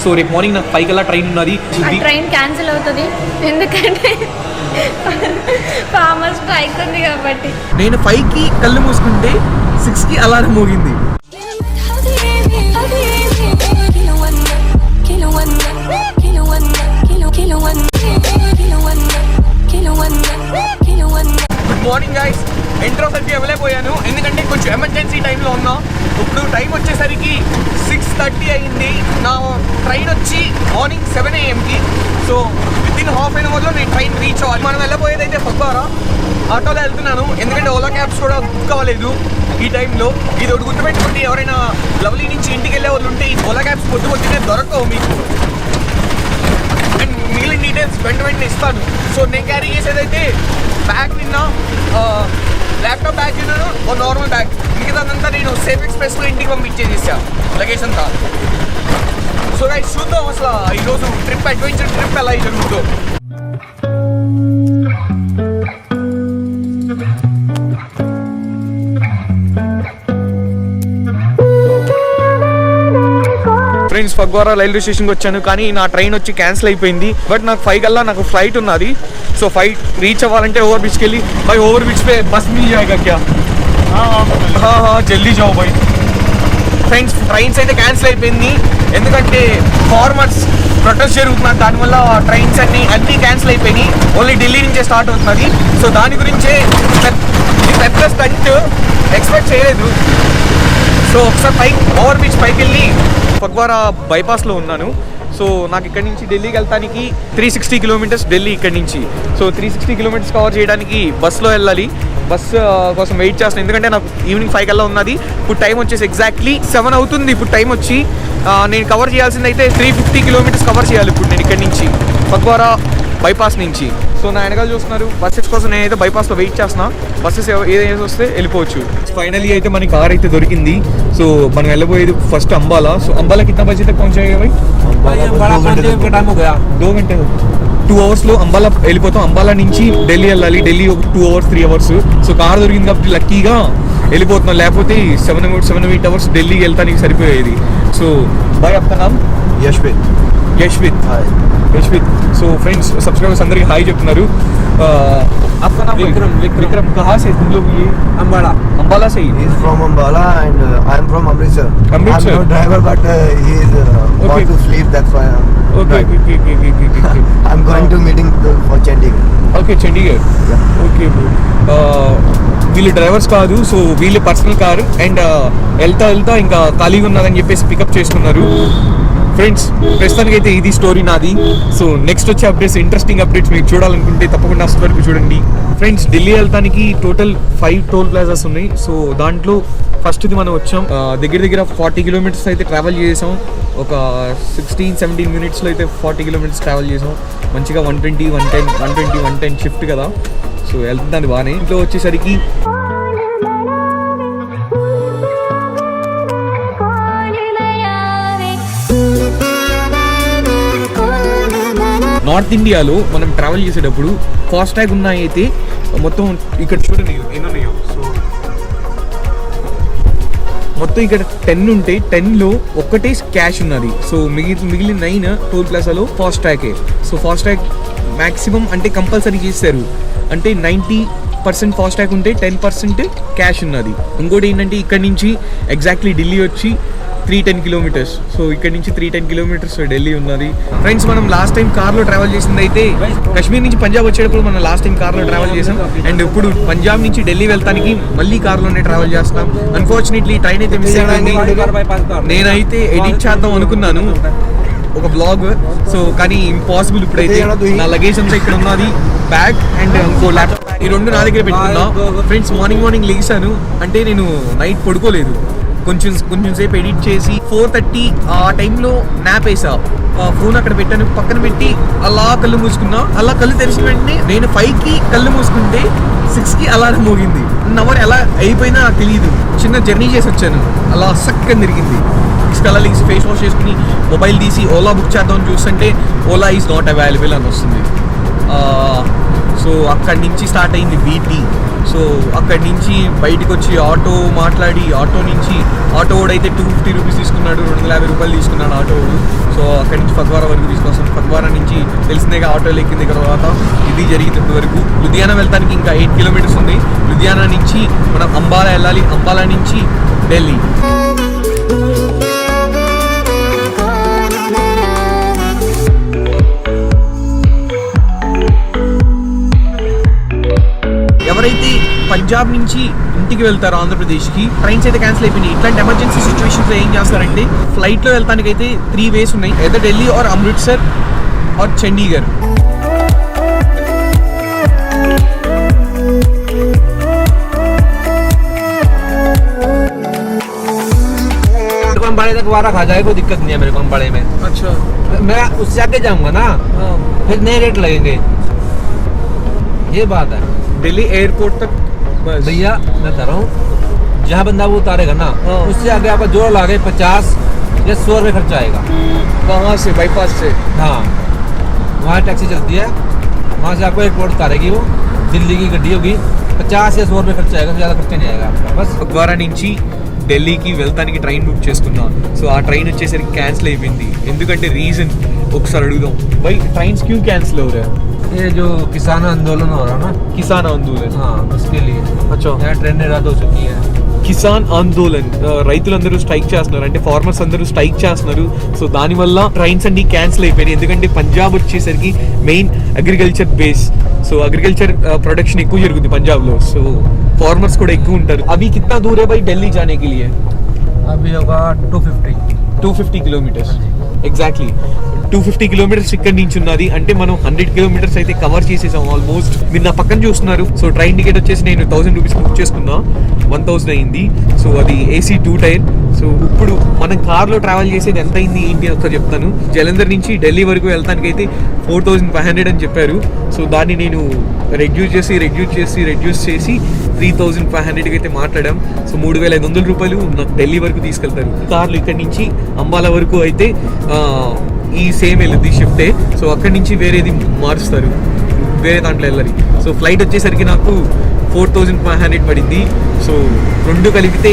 So రేపు morning నాకు 5 కల్లా ట్రైన్ ఉన్నది. ట్రైన్ క్యాన్సిల్ అవుతుంది ఎందుకంటే ఫార్మర్ స్ట్రైక్ ఉంది కాబట్టి. నేను 5కి కళ్ళు మూసుకుంటే 6కి అలారం మోగింది. Good morning guys. ఎంట్రోసరికి వెళ్ళిపోయాను ఎందుకంటే కొంచెం ఎమర్జెన్సీ టైంలో ఉన్నా. ఇప్పుడు టైం వచ్చేసరికి 6:30 అయింది. నా ట్రైన్ వచ్చి morning 7 AM. So within half an అవర్లో నేను ట్రైన్ రీచ్ అవ్వాలి. మనం వెళ్ళబోయేది అయితే ఫగ్వారా. ఆటోలో వెళ్తున్నాను ఎందుకంటే ఓలా క్యాబ్స్ కూడా బుక్ అవ్వలేదు ఈ టైంలో. ఇది ఒకటి గుర్తుపెట్టుకుంటే ఎవరైనా లవ్లీ నుంచి ఇంటికి వెళ్ళే వాళ్ళు ఉంటే ఈ ఓలా క్యాబ్స్ పొద్దునే దొరకవు మీకు. అండ్ మిగిలిన డీటెయిల్స్ వెంటనే ఇస్తాను. సో నేను క్యారీ చేసేదైతే బ్యాగ్ నిన్న ల్యాప్టాప్ బ్యాగ్ తిన్నాను, ఓ నార్మల్ బ్యాగ్. మిగతాదంతా నేను సేఫ్ ఎక్స్ప్రెస్లో ఇంటికి పంపించేసేసాను లగేజ్ అంతా. సో గైస్ చూద్దాం అసలు ఈరోజు అడ్వెంచర్ ట్రిప్ ఎలా జరుగుతుందో. ఫ్రెండ్స్ ఫగ్వారా రైల్వే స్టేషన్కి వచ్చాను కానీ నా ట్రైన్ వచ్చి క్యాన్సిల్ అయిపోయింది. బట్ నాకు 5 కల్లా నాకు ఫ్లైట్ ఉన్నది. సో 5 రీచ్ అవ్వాలంటే ఓవర్ బ్రిడ్జ్కి వెళ్ళి भाई ओवर ब्रिज पे बस मिल जाएगा क्या? हाँ जल्दी जाओ भाई. ఫ్రెండ్స్ ట్రైన్స్ అయితే క్యాన్సిల్ అయిపోయింది ఎందుకంటే ఫార్మర్స్ ప్రొటెస్ట్ జరుగుతున్నారు. దానివల్ల ట్రైన్స్ అన్నీ క్యాన్సిల్ అయిపోయినాయి. ఓన్లీ ఢిల్లీ నుంచే స్టార్ట్ అవుతున్నది. సో దాని గురించే పెద్ద స్టంట్ ఎక్స్పెక్ట్ చేయలేదు. సో ఒకసారి ఓవర్ బ్రిడ్జ్ పైకి వెళ్ళి ఫగ్వారా బైపాస్లో ఉన్నాను. సో నాకు ఇక్కడ నుంచి ఢిల్లీకి వెళ్తానికి 360 కిలోమీటర్స్ ఢిల్లీ ఇక్కడ నుంచి. సో 360 కిలోమీటర్స్ కవర్ చేయడానికి బస్సులో వెళ్ళాలి. బస్సు కోసం వెయిట్ చేస్తాను ఎందుకంటే నాకు ఈవినింగ్ 5 కల్లా ఉన్నది. ఇప్పుడు టైం వచ్చేసి ఎగ్జాక్ట్లీ 7 అవుతుంది. ఇప్పుడు టైం వచ్చి నేను కవర్ చేయాల్సింది అయితే 350 కిలోమీటర్స్ కవర్ చేయాలి ఇప్పుడు నేను ఇక్కడ నుంచి ఫగ్వారా బైపాస్ నుంచి. సో నా వెనకాల చూస్తున్నారు బస్సెస్ కోసం నేనైతే బైపాస్లో వెయిట్ చేస్తున్నా. బస్సెస్ ఏదైతే వస్తే వెళ్ళిపోవచ్చు. ఫైనలీ అయితే మన కార్ అయితే దొరికింది. సో మనం వెళ్ళబోయేది ఫస్ట్ అంబాలా. సో అంబాలా కిतना बजे तक पहुंचेगा भाई? 2 घंटे 2 అవర్స్లో అంబాలా వెళ్ళిపోతాం. అంబాలా నుంచి ఢిల్లీ వెళ్ళాలి. ఢిల్లీ ఒక 2 అవర్స్ 3 అవర్స్. సో కార్ దొరికింది కాబట్టి లక్కీగా వెళ్ళిపోతున్నాం. లేకపోతే 7-8 అవర్స్ ఢిల్లీకి వెళ్తానికి సరిపోయేది. సో బాయ్ आपका नाम? यशवित. సో ఫ్రెండ్స్ సబ్స్క్రైబర్స్ అందరికి హాయ్ చెప్తున్నారు. आपका नाम? विक्रम. कहाँ से तुम लोग? ये अंबाला से ही. He is from Ambala and I am from Amritsar. I'm no driver but he is want to sleep, that's why okay. I'm going to meeting for Chandigarh. Okay, Chandigarh. Yeah. Okay bro. వీళ్ళు drivers కాదు. So వీళ్ళు personal car and వెళ్తా ఇంకా ఖాళీగా ఉన్నదని చెప్పేసి pickup చేసుకున్నారు. Friends ప్రస్తుతానికి అయితే ఇది స్టోరీ నాది. సో నెక్స్ట్ వచ్చే అప్డేట్స్ ఇంట్రెస్టింగ్ అప్డేట్స్ మీకు చూడాలనుకుంటే తప్పకుండా అసలు వరకు చూడండి. ఫ్రెండ్స్ ఢిల్లీ వెళ్తానికి టోటల్ 5 టోల్ ప్లాజాస్ ఉన్నాయి. సో దాంట్లో ఫస్ట్ది మనం వచ్చాం. దగ్గర 40 కిలోమీటర్స్ అయితే ట్రావెల్ చేసాం. ఒక 16-17 మినిట్స్లో అయితే 40 కిలోమీటర్స్ ట్రావెల్ చేసాం. మంచిగా 110 షిఫ్ట్ కదా. సో వెళ్తుంది బాగానే. ఇంట్లో వచ్చేసరికి నార్త్ ఇండియాలో మనం ట్రావెల్ చేసేటప్పుడు ఫాస్టాగ్ ఉన్నాయి అయితే మొత్తం ఇక్కడ చూడండి ఎన్ని ఉన్నాయో. సో మొత్తం ఇక్కడ 10 ఉంటే 10లో ఒక్కటే క్యాష్ ఉన్నది. సో మిగిలిన 9 టోల్ ప్లాజాలో ఫాస్టాగే. సో ఫాస్టాగ్ మ్యాక్సిమం అంటే కంపల్సరీ చేస్తారు. అంటే 90% ఫాస్టాగ్ ఉంటే 10% క్యాష్ ఉన్నది. ఇంకోటి ఏంటంటే ఇక్కడ నుంచి ఎగ్జాక్ట్లీ ఢిల్లీ వచ్చి 310 కిలోమీటర్స్. సో ఇక్కడ నుంచి 310 కిలోమీటర్స్ ఢిల్లీ ఉన్నది. ఫ్రెండ్స్ మనం లాస్ట్ టైం కార్లో ట్రావెల్ చేసింది అయితే కాశ్మీర్ నుంచి పంజాబ్ వచ్చేటప్పుడు మనం లాస్ట్ టైం కార్లో ట్రావెల్ చేసాం. అండ్ ఇప్పుడు పంజాబ్ నుంచి ఢిల్లీ వెళ్తానికి మళ్ళీ కార్లోనే ట్రావెల్ చేస్తాం. అన్ఫార్చునేట్లీ ట్రైన్ అయితే మిస్ అయింది. నేనైతే ఎడిట్ చేద్దాం అనుకున్నాను ఒక బ్లాగ్. సో కానీ ఇంపాసిబుల్. ఇప్పుడైతే నా లగేజ్ అంతా ఇక్కడ ఉన్నది, బ్యాగ్ అండ్ ఇంకో ల్యాప్టాప్, ఈ రెండు నా దగ్గర పెట్టుకున్నా. ఫ్రెండ్స్ మార్నింగ్ లేచాను అంటే నేను నైట్ పడుకోలేదు. కొంచెం సేపు ఎడిట్ చేసి 4:30 ఆ టైంలో నాప్ వేసా. ఫోన్ అక్కడ పెట్టాను, పక్కన పెట్టి అలా కళ్ళు మూసుకున్నా. అలా కళ్ళు తెరిచిన వెంటనే నేను 5కి కళ్ళు మూసుకుంటే 6కి అలారం మోగింది. 1 అవర్ ఎలా అయిపోయినా నాకు తెలియదు. చిన్న జర్నీ చేసి వచ్చాను, అలా సక్కగా తిరిగింది. 6 కల్లా లేచి ఫేస్ వాష్ చేసుకుని మొబైల్ తీసి ఓలా బుక్ చేద్దామని చూస్తుంటే ఓలా ఈజ్ నాట్ అవైలబుల్ అని వస్తుంది. సో అక్కడి నుంచి స్టార్ట్ అయింది వీటీ. సో అక్కడి నుంచి బయటకు వచ్చి ఆటో మాట్లాడి ఆటో వాడైతే 250 రూపీస్ తీసుకున్నాడు, 250 రూపాయలు తీసుకున్నాడు ఆటో వాడు. సో అక్కడి నుంచి ఫగ్వారా వరకు తీసుకొస్తాను. ఫగ్వారా నుంచి తెలిసిందేగా ఆటోలు ఎక్కిన తర్వాత ఇది జరిగినప్పటి వరకు లుధియానా వెళ్తానికి ఇంకా 8 కిలోమీటర్స్ ఉంది. లుధియానా నుంచి మనం అంబాలా వెళ్ళాలి, అంబాలా నుంచి ఢిల్లీ. ఎవరైతే పంజాబ్ నుంచి ఇంటికి వెళ్తారో ఆంధ్రప్రదేశ్కి, ట్రైన్స్ అయితే క్యాన్సిల్ అయిపోయినాయి. ఇట్లాంటి ఎమర్జెన్సీ సిచ్యువేషన్స్లో ఏం చేస్తారంటే ఫ్లైట్లో వెళ్తానికి అయితే 3 వేస్ ఉన్నాయి, ఏదో ఢిల్లీ ఆర్ అమృత్సర్ ఆర్ చండీగఢ్. अंबाड़े तक वारा खा जाए, कोई दिक्कत नहीं है मेरे को अंबाड़े में. अच्छा, मैं उससे आगे जाऊंगा ना, फिर नए रेट लगेंगे, ये बात है. दिल्ली एयरपोर्ट तक बस. भैया मैं कह रहा हूँ जहाँ बंदा वो उतारेगा ना, उससे आगे आपका जोड़ ला गए 50 या 100 रुपये खर्चा आएगा. वहाँ से बाईपास से? हाँ, वहाँ टैक्सी चलती है, वहाँ से आपको एयरपोर्ट उतारेगी वो. दिल्ली की गड्डी होगी, 50 या 100 रुपये खर्चा आएगा, ज़्यादा खर्चा नहीं आएगा आपका. बस ఫగ్వారా నుంచి ఢిల్లీకి వెళ్తానికి ట్రైన్ బుక్ చేసుకున్నా. సో ఆ ట్రైన్ వచ్చేసరికి క్యాన్సిల్ అయిపోయింది. ఎందుకంటే రీజన్ ఒకసారి అడుగుదాం. బై ట్రైన్స్ క్యూ క్యాన్సిల్ हो रहा है? ये जो किसान आंदोलन हो रहा है ना, किसान आंदोलन. हाँ उसके लिए. अच्छा, यहाँ ट्रेनें रद्द हो चुकी है. కిసాన్ ఆందోళన్, రైతులందరూ స్ట్రైక్ చేస్తున్నారు, అంటే ఫార్మర్స్ అందరూ స్ట్రైక్ చేస్తున్నారు. సో దానివల్ల ట్రైన్స్ అన్ని క్యాన్సిల్ అయిపోయినాయి. ఎందుకంటే పంజాబ్ వచ్చేసరికి main agriculture base. So agriculture production ఎక్కువ జరుగుతుంది పంజాబ్లో. సో ఫార్మర్స్ కూడా ఎక్కువ ఉంటారు. అవి కిतना दूर है भाई दिल्ली जाने के लिए? अभी होगा 250 కిలోమీటర్స్. ఎగ్జాక్ట్లీ 250 కిలోమీటర్స్ ఇక్కడ నుంచి ఉన్నది. అంటే మనం 100 కిలోమీటర్స్ అయితే కవర్ చేసేసాం ఆల్మోస్ట్. మీరు నా పక్కన చూస్తున్నారు. సో ట్రైన్ టికెట్ వచ్చేసి నేను 1000 రూపీస్ బుక్ చేసుకున్నా, 1000 అయింది. సో అది AC 2 టైర్. సో ఇప్పుడు మనం కార్లో ట్రావెల్ చేసేది ఎంత అయింది ఏంటి అని ఒకసారి చెప్తాను. జలంధర్ నుంచి ఢిల్లీ వరకు వెళ్తానికి అయితే 4500 అని చెప్పారు. సో దాన్ని నేను రెడ్యూస్ చేసి 3500కి అయితే మాట్లాడాం. సో 3500 రూపాయలు నాకు ఢిల్లీ వరకు తీసుకెళ్తారు. కార్లు ఇక్కడ నుంచి అంబాలా వరకు అయితే ఈ సేమ్ వెళ్ళింది షిఫ్టే. సో అక్కడి నుంచి వేరేది మారుస్తారు, వేరే దాంట్లో వెళ్ళాలి. సో ఫ్లైట్ వచ్చేసరికి నాకు 4500 పడింది. సో రెండు కలిపితే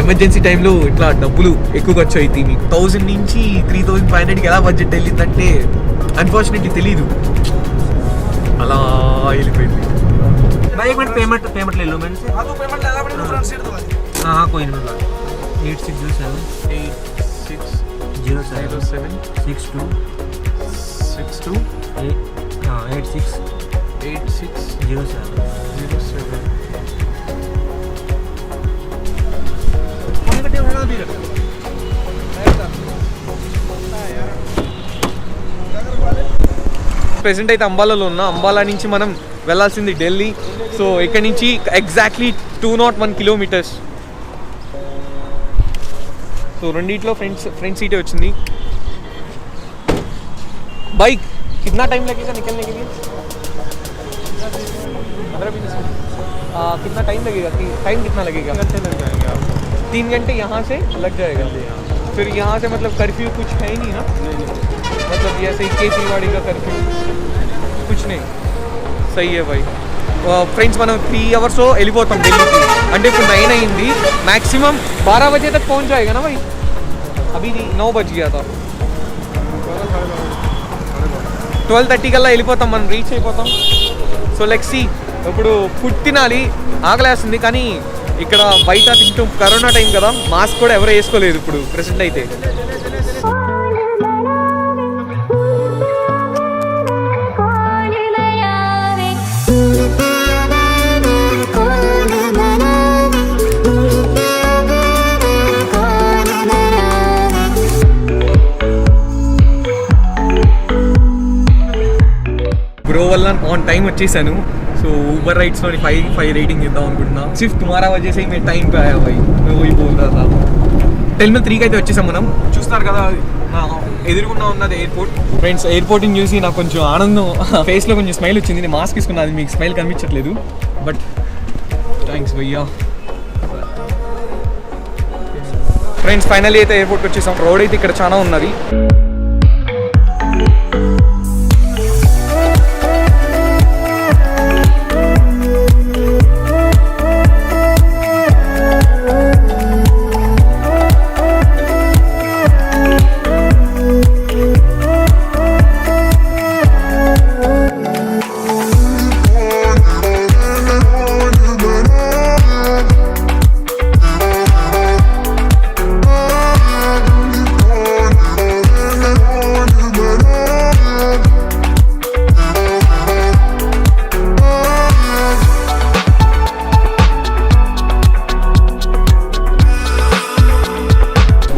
ఎమర్జెన్సీ టైంలో ఇట్లా డబ్బులు ఎక్కువ ఖర్చు అవుతాయి. మీకు 1000 నుంచి 3500కి ఎలా బడ్జెట్ వెళ్ళిందంటే అన్ఫార్చునేట్లీ తెలీదు, అలా వెళ్ళిపోయింది. भाई एक मिनट पेमेंट ले लो मैंने से. हाँ तो पेमेंट लगा पड़ेगा फ्रंट सीट दो. हाँ हाँ कोई नहीं. 8607 8607 62 हाँ 8607. ప్రెసెంట్ అయితే అంబాలాలో ఉన్నా. అంబాలా నుంచి మనం వెళ్ళాల్సింది ఢిల్లీ. సో ఇక్కడ నుంచి ఎగ్జాక్ట్లీ 201 కిలోమీటర్స్. సో రెండిట్లో ఫ్రంట్ సీటే వచ్చింది. बाइक कितना टाइम लगेगा निकलने के लिए? 15-20 मिनट. कितना टाइम लगेगा? टाइम कितना लगेगा? 3 घंटे लग जाएंगे. 3 घंटे यहाँ से लग जाएगा. फिर यहाँ से मतलब कर्फ्यू कुछ है ही नहीं ना? मतलब जैसे केजरीवाड़ी का कर्फ्यू कुछ नहीं. सही है भाई. फ्रेंड्स మనం 3 అవర్స్ వెళ్ళిపోతాం ఢిల్లీకి. అంటే ఇప్పుడు 9 అయింది. मैक्सिमम 12 बजे तक पहुँच जाएगा ना भाई? अभी 9 बज गया था. 12:30 కల్లా వెళ్ళిపోతాం, మనం రీచ్ అయిపోతాం. So let's see. ఇప్పుడు ఫుడ్ తినాలి, ఆకలేస్తుంది. కానీ ఇక్కడ బయట తింటాం, కరోనా టైం కదా, మాస్క్ కూడా ఎవరు వేసుకోలేదు ఇప్పుడు ప్రెసెంట్ అయితే. ब्रो वाला ऑन टाइम వచ్చేసాను. సో ऊबर राइड्स में 5 रेटिंग इद्दाम అనుకుంటున్నా. सिर्फ तुम्हारा वजह से ही मैं टाइम पे आया भाई. मैं वही बोल रहा था. 10:03 అయితే వచ్చేసాం మనం. చూస్తున్నారు కదా నా ఎదురుగున్నా ఉన్నది ఎయిర్పోర్ట్. ఫ్రెండ్స్ ఎయిర్పోర్ట్ని చూసి నాకు కొంచెం ఆనందం, ఫేస్లో కొంచెం స్మైల్ వచ్చింది. నేను మాస్క్ తీసుకున్నది మీకు స్మైల్ కనిపించట్లేదు, బట్ థ్యాంక్స్ భయ్యా. ఫ్రెండ్స్ ఫైనల్లీ అయితే ఎయిర్పోర్ట్కి వచ్చేసాం. రోడ్ అయితే ఇక్కడ చాలా ఉన్నది.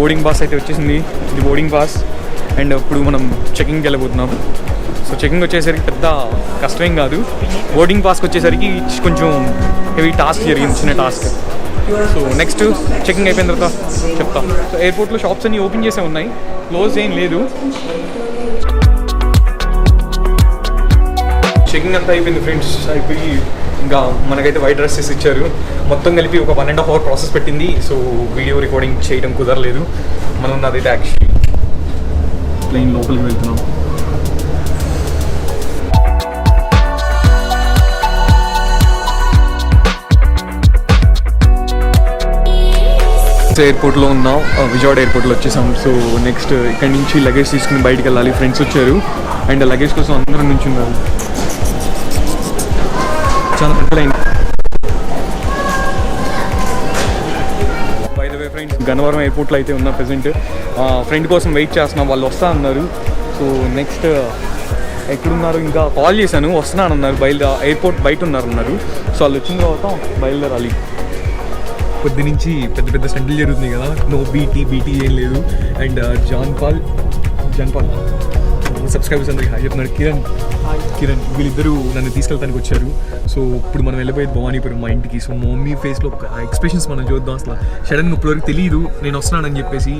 బోర్డింగ్ పాస్ అయితే వచ్చేసింది. ఇది బోర్డింగ్ పాస్ అండ్ ఇప్పుడు మనం చెకింగ్కి వెళ్ళబోతున్నాం. సో చెకింగ్ వచ్చేసరికి పెద్ద కష్టమేం కాదు. బోర్డింగ్ పాస్కి వచ్చేసరికి కొంచెం హెవీ టాస్క్ జరిగింది, చిన్న టాస్క్. సో నెక్స్ట్ చెకింగ్ అయిపోయిన తర్వాత చెప్తాం. సో ఎయిర్పోర్ట్లో షాప్స్ అన్నీ ఓపెన్ చేసే ఉన్నాయి, క్లోజ్ ఏం లేదు. చెకింగ్ అంతా అయిపోయింది ఫ్రెండ్స్. అయిపోయి ఇంకా మనకైతే వైట్ డ్రెస్సెస్ ఇచ్చారు. మొత్తం కలిపి ఒక 1.5 hour ప్రాసెస్ పెట్టింది. సో వీడియో రికార్డింగ్ చేయడం కుదరలేదు. మనం అదైతే యాక్చువల్లీ ప్లేన్ లోపలికి వెళ్తున్నాం. ఎయిర్పోర్ట్లో ఉన్నాం, విజయవాడ ఎయిర్పోర్ట్లో వచ్చేసాం. సో నెక్స్ట్ ఇక్కడి నుంచి లగేజ్ తీసుకుని బయటికి వెళ్ళాలి. ఫ్రెండ్స్ వచ్చారు అండ్ లగేజ్ కోసం అందరూ నుంచి ఉన్నారు. చాలా పెద్ద line. By the way friends, Gannavaram ఎయిర్పోర్ట్లో అయితే ఉన్నా ప్రెసెంట్. ఫ్రెండ్ కోసం వెయిట్ చేస్తున్నాం, వాళ్ళు వస్తా అన్నారు. సో నెక్స్ట్ ఎక్కడున్నారు, ఇంకా కాల్ చేశాను, వస్తున్నానన్నారు. ఎయిర్పోర్ట్ బయట ఉన్నారన్నారు. సో వాళ్ళు వచ్చిన తర్వాత బయలుదేరాలి. పొద్దు నుంచి పెద్ద పెద్ద స్టంట్లు జరుగుతున్నాయి కదా, నో బీటీ ఏం లేదు. అండ్ జాన్ పాల్ సబ్స్క్రైబర్స్ అందరికి హాయ్ చెప్తున్నారు. కిరణ్ వీళ్ళిద్దరూ నన్ను తీసుకెళ్తానికి వచ్చారు. సో ఇప్పుడు మనం వెళ్ళిపోయేది భవానీపురం మా ఇంటికి. సో మా మమ్మీ ఫేస్లో ఎక్స్ప్రెషన్స్ మనం చూద్దాం. అసలు సడన్గా ఇప్పటివరకు తెలియదు నేను వస్తున్నానని చెప్పేసి.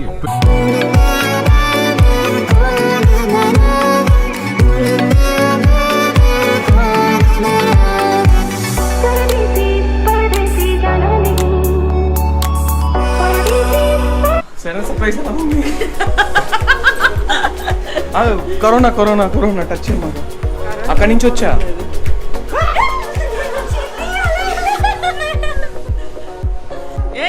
సర్ప్రైజ్ కరోనా టచ్ అన్నమాట. అక్కడి నుంచి వచ్చా. ఏ